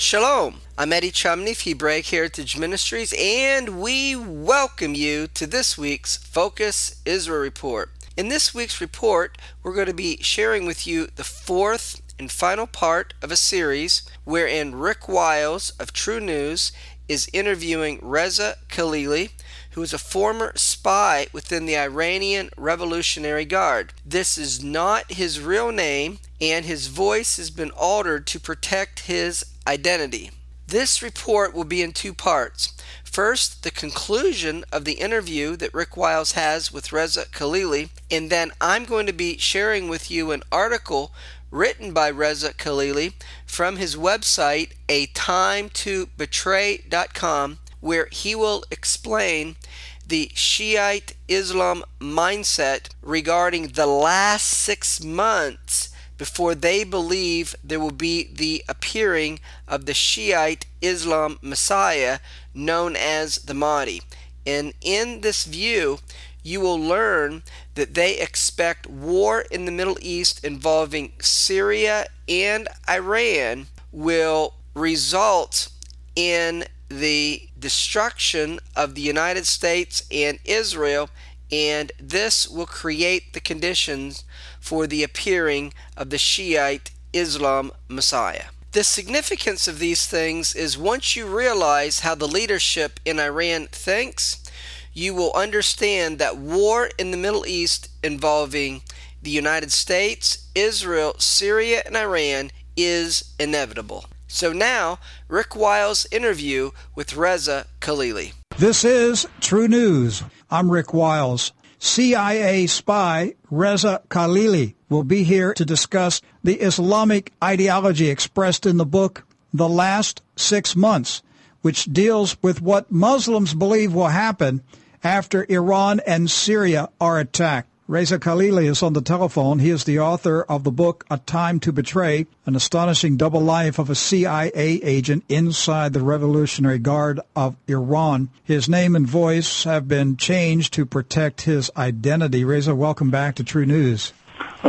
Shalom. I'm Eddie Chumney of Hebraic Heritage Ministries, and we welcome you to this week's Focus Israel Report. In this week's report, we're going to be sharing with you the fourth and final part of a series wherein Rick Wiles of True News is interviewing Reza Khalili, who is a former spy within the Iranian Revolutionary Guard. This is not his real name, and his voice has been altered to protect his identity. This report will be in two parts. First, the conclusion of the interview that Rick Wiles has with Reza Khalili, and then I'm going to be sharing with you an article written by Reza Khalili from his website, atimetobetray.com, where he will explain the Shiite Islam mindset regarding the last 6 months before they believe there will be the appearing of the Shiite Islam Messiah known as the Mahdi. And in this view, you will learn that they expect war in the Middle East involving Syria and Iran will result in the destruction of the United States and Israel, and this will create the conditions for the appearing of the Shiite Islam Messiah. The significance of these things is once you realize how the leadership in Iran thinks, you will understand that war in the Middle East involving the United States, Israel, Syria, and Iran is inevitable. So now, Rick Wiles' interview with Reza Khalili. This is True News. I'm Rick Wiles. CIA spy Reza Khalili will be here to discuss the Islamic ideology expressed in the book The Last 6 Months, which deals with what Muslims believe will happen after Iran and Syria are attacked. Reza Khalili is on the telephone. He is the author of the book A Time to Betray, an astonishing double life of a CIA agent inside the Revolutionary Guard of Iran. His name and voice have been changed to protect his identity. Reza, welcome back to True News.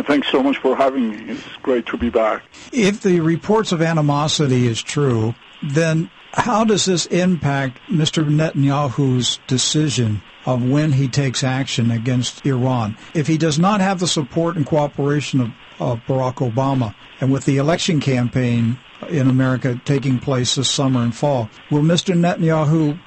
Thanks so much for having me. It's great to be back. If the reports of animosity is true, then how does this impact Mr. Netanyahu's decision of when he takes action against Iran? If he does not have the support and cooperation of Barack Obama, and with the election campaign in America taking place this summer and fall, will Mr. Netanyahu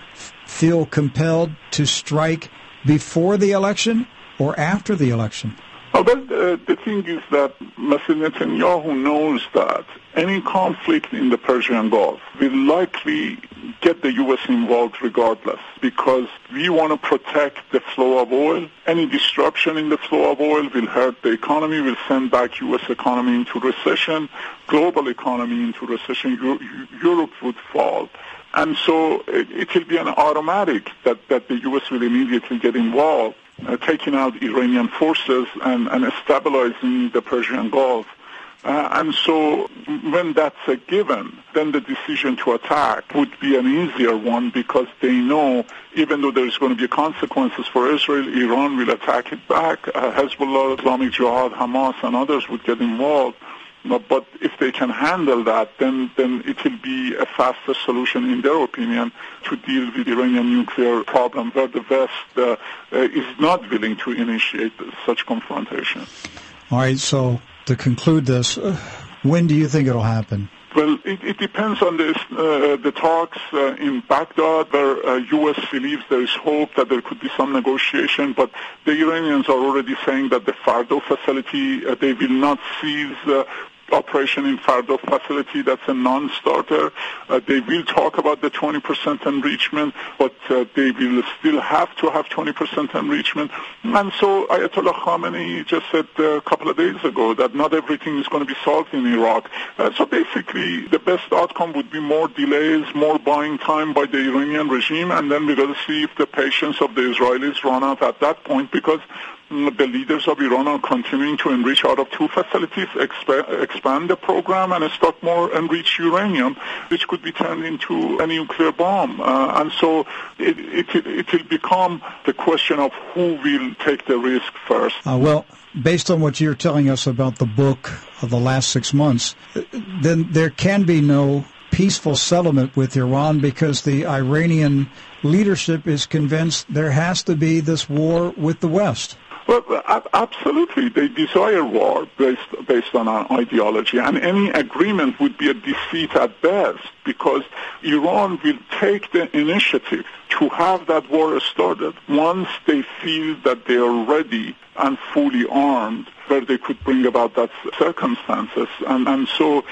feel compelled to strike before the election or after the election? Well, the thing is that Mr. Netanyahu knows that any conflict in the Persian Gulf will likely get the U.S. involved regardless, because we want to protect the flow of oil. Any disruption in the flow of oil will hurt the economy, will send back U.S. economy into recession, global economy into recession, Europe would fall. And so it will be an automatic that the U.S. will immediately get involved, taking out Iranian forces and stabilizing the Persian Gulf. And so when that's a given, then the decision to attack would be an easier one, because they know even though there's going to be consequences for Israel, Iran will attack it back. Hezbollah, Islamic Jihad, Hamas, and others would get involved. But if they can handle that, then it will be a faster solution, in their opinion, to deal with the Iranian nuclear problem, where the West is not willing to initiate such confrontation. All right, so to conclude this, when do you think it'll happen? Well, it depends on the talks in Baghdad, where U.S. believes there is hope that there could be some negotiation, but the Iranians are already saying that the Fardo facility, they will not seize operation in Fardo facility. That's a non-starter. They will talk about the 20% enrichment, but they will still have to have 20% enrichment. And so Ayatollah Khamenei just said a couple of days ago that not everything is going to be solved in Iraq. So basically, the best outcome would be more delays, more buying time by the Iranian regime, and then we're going to see if the patience of the Israelis run out at that point, because the leaders of Iran are continuing to enrich out of 2 facilities, expand the program, and stock more enriched uranium, which could be turned into a nuclear bomb. And so it will become the question of who will take the risk first. Well, based on what you're telling us about the book of the last 6 months, then there can be no peaceful settlement with Iran because the Iranian leadership is convinced there has to be this war with the West. Well, absolutely. They desire war based on an ideology, and any agreement would be a defeat at best because Iran will take the initiative to have that war started once they feel that they are ready and fully armed, where they could bring about that circumstances. And so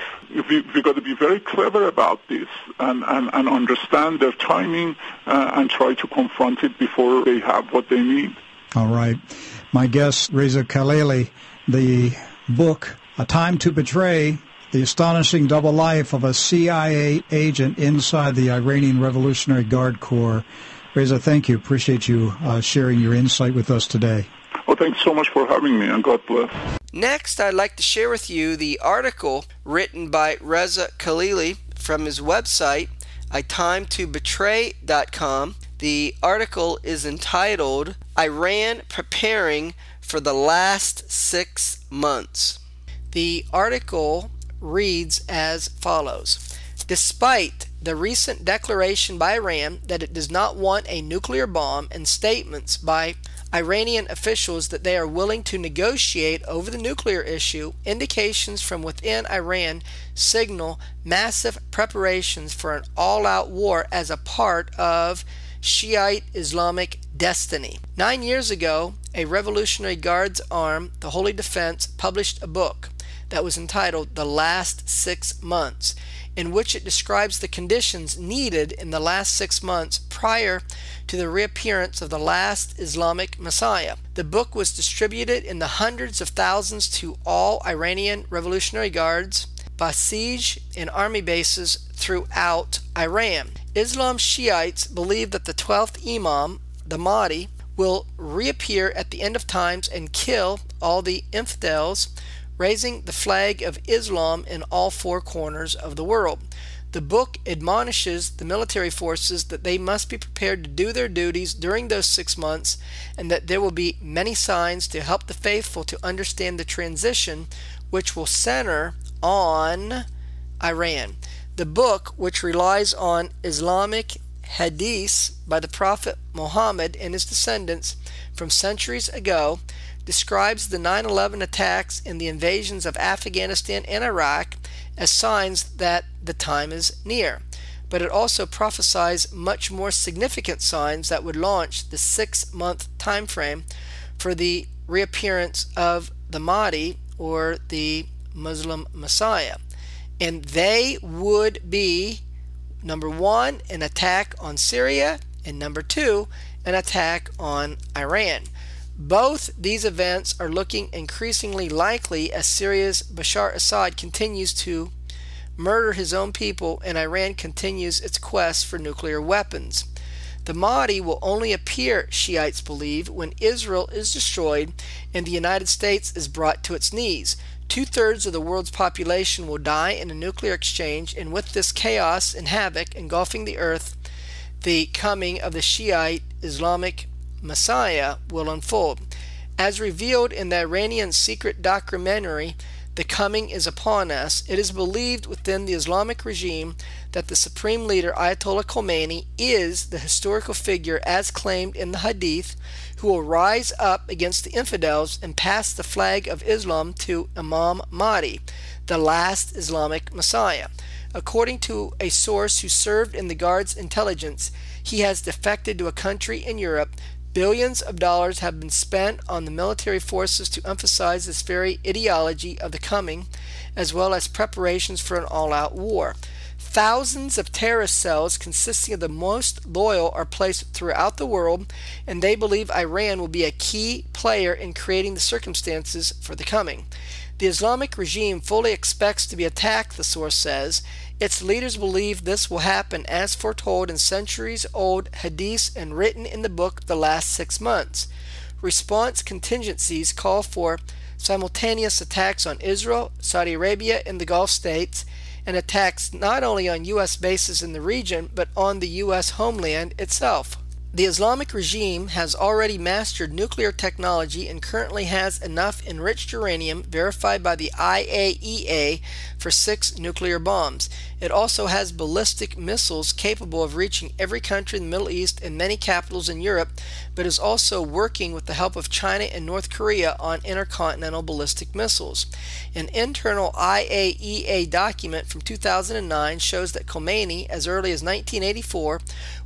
we've got to be very clever about this and understand their timing and try to confront it before they have what they need. All right. My guest, Reza Khalili, the book, A Time to Betray, The Astonishing Double Life of a CIA Agent Inside the Iranian Revolutionary Guard Corps. Reza, thank you. Appreciate you sharing your insight with us today. Well, thanks so much for having me, and God bless. Next, I'd like to share with you the article written by Reza Khalili from his website, atimetobetray.com. The article is entitled, Iran Preparing for the Last 6 Months. The article reads as follows. Despite the recent declaration by Iran that it does not want a nuclear bomb and statements by Iranian officials that they are willing to negotiate over the nuclear issue, indications from within Iran signal massive preparations for an all-out war as a part of Shiite Islamic destiny. 9 years ago, a Revolutionary Guards arm, the Holy Defense, published a book that was entitled The Last 6 Months, in which it describes the conditions needed in the last 6 months prior to the reappearance of the last Islamic Messiah. The book was distributed in the hundreds of thousands to all Iranian Revolutionary Guards, Basij, and army bases throughout Iran. Islam Shiites believe that the 12th Imam, the Mahdi, will reappear at the end of times and kill all the infidels, raising the flag of Islam in all 4 corners of the world. The book admonishes the military forces that they must be prepared to do their duties during those 6 months, and that there will be many signs to help the faithful to understand the transition, which will center on Iran. The book, which relies on Islamic hadiths by the Prophet Muhammad and his descendants from centuries ago, describes the 9/11 attacks and the invasions of Afghanistan and Iraq as signs that the time is near. But it also prophesies much more significant signs that would launch the 6-month time frame for the reappearance of the Mahdi, or the Muslim Messiah. And they would be, number 1, an attack on Syria, and number 2, an attack on Iran. Both these events are looking increasingly likely as Syria's Bashar Assad continues to murder his own people and Iran continues its quest for nuclear weapons. The Mahdi will only appear, Shiites believe, when Israel is destroyed and the United States is brought to its knees. 2/3 of the world's population will die in a nuclear exchange, and with this chaos and havoc engulfing the earth, the coming of the Shiite Islamic Messiah will unfold. As revealed in the Iranian secret documentary, The Coming is Upon Us, it is believed within the Islamic regime that the supreme leader Ayatollah Khomeini is the historical figure as claimed in the Hadith, who will rise up against the infidels and pass the flag of Islam to Imam Mahdi, the last Islamic Messiah. According to a source who served in the Guard's intelligence, he has defected to a country in Europe. Billions of dollars have been spent on the military forces to emphasize this very ideology of the coming, as well as preparations for an all-out war. Thousands of terrorist cells consisting of the most loyal are placed throughout the world, and they believe Iran will be a key player in creating the circumstances for the coming. The Islamic regime fully expects to be attacked, the source says. Its leaders believe this will happen as foretold in centuries-old hadiths and written in the book The Last 6 Months. Response contingencies call for simultaneous attacks on Israel, Saudi Arabia, and the Gulf states, and attacks not only on U.S. bases in the region, but on the U.S. homeland itself. The Islamic regime has already mastered nuclear technology and currently has enough enriched uranium verified by the IAEA for 6 nuclear bombs. It also has ballistic missiles capable of reaching every country in the Middle East and many capitals in Europe, but is also working with the help of China and North Korea on intercontinental ballistic missiles. An internal IAEA document from 2009 shows that Khomeini, as early as 1984,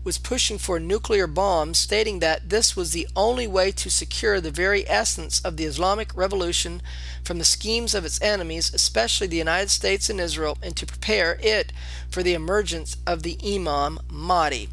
was pushing for nuclear bombs, stating that this was the only way to secure the very essence of the Islamic Revolution from the schemes of its enemies, especially the United States and Israel, and to prepare it for the emergence of the Imam Mahdi.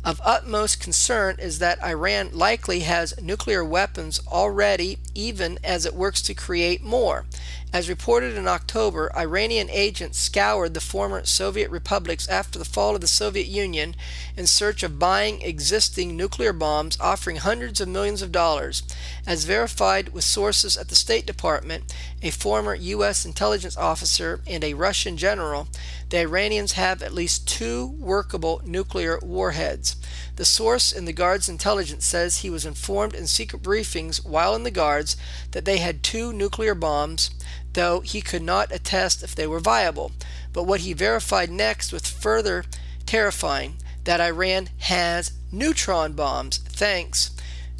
Of utmost concern is that Iran likely has nuclear weapons already, even as it works to create more. As reported in October, Iranian agents scoured the former Soviet republics after the fall of the Soviet Union in search of buying existing nuclear bombs, offering hundreds of millions of dollars. As verified with sources at the State Department, a former U.S. intelligence officer, and a Russian general, the Iranians have at least 2 workable nuclear warheads. The source in the Guards' intelligence says he was informed in secret briefings while in the Guards that they had 2 nuclear bombs, though he could not attest if they were viable. But what he verified next was further terrifying, that Iran has neutron bombs, thanks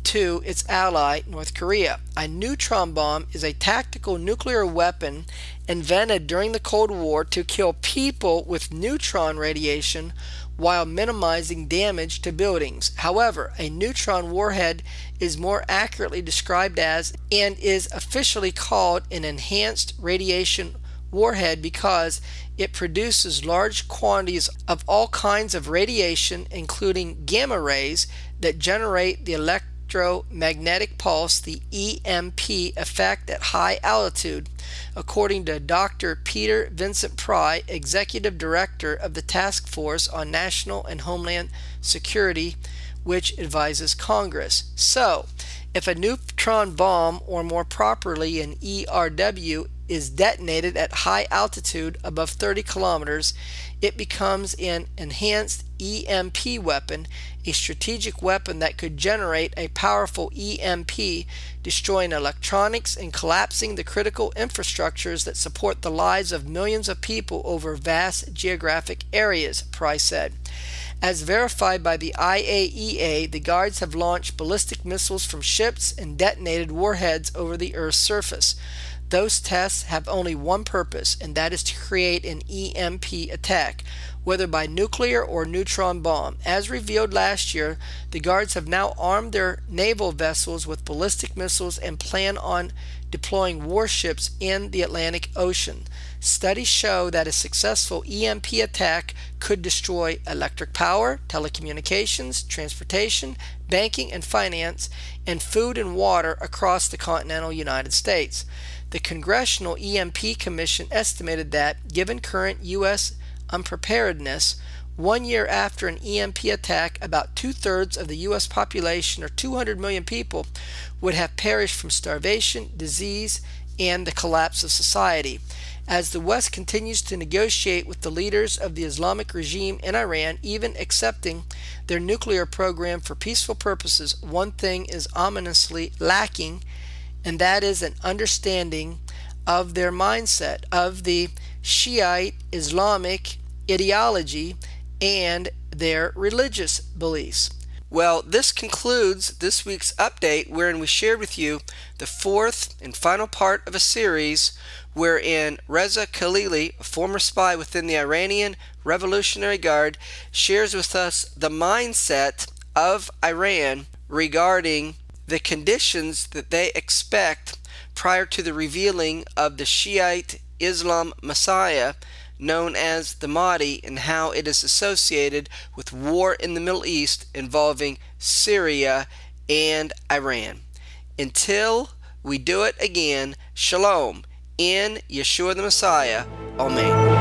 to its ally North Korea. A neutron bomb is a tactical nuclear weapon invented during the Cold War to kill people with neutron radiation while minimizing damage to buildings. However, a neutron warhead is more accurately described as, and is officially called, an enhanced radiation warhead because it produces large quantities of all kinds of radiation, including gamma rays, that generate the electromagnetic pulse, the EMP effect, at high altitude, according to Dr. Peter Vincent Pry, Executive Director of the Task Force on National and Homeland Security, which advises Congress. So, if a neutron bomb, or more properly an ERW, is detonated at high altitude above 30 kilometers, it becomes an enhanced EMP weapon, a strategic weapon that could generate a powerful EMP, destroying electronics and collapsing the critical infrastructures that support the lives of millions of people over vast geographic areas, Price said. As verified by the IAEA, the Guards have launched ballistic missiles from ships and detonated warheads over the Earth's surface. Those tests have only one purpose, and that is to create an EMP attack, whether by nuclear or neutron bomb. As revealed last year, the Guards have now armed their naval vessels with ballistic missiles and plan on deploying warships in the Atlantic Ocean. Studies show that a successful EMP attack could destroy electric power, telecommunications, transportation, banking and finance, and food and water across the continental United States. The Congressional EMP Commission estimated that, given current U.S. unpreparedness, 1 year after an EMP attack, about 2/3 of the U.S. population, or 200 million people, would have perished from starvation, disease, and the collapse of society. As the West continues to negotiate with the leaders of the Islamic regime in Iran, even accepting their nuclear program for peaceful purposes, one thing is ominously lacking, and that is an understanding of their mindset, of the Shiite Islamic ideology and their religious beliefs. Well, this concludes this week's update, wherein we shared with you the 4th and final part of a series wherein Reza Khalili, a former spy within the Iranian Revolutionary Guard, shares with us the mindset of Iran regarding the conditions that they expect prior to the revealing of the Shiite Islam Messiah, known as the Mahdi, and how it is associated with war in the Middle East involving Syria and Iran. Until we do it again, Shalom in Yeshua the Messiah. Amen.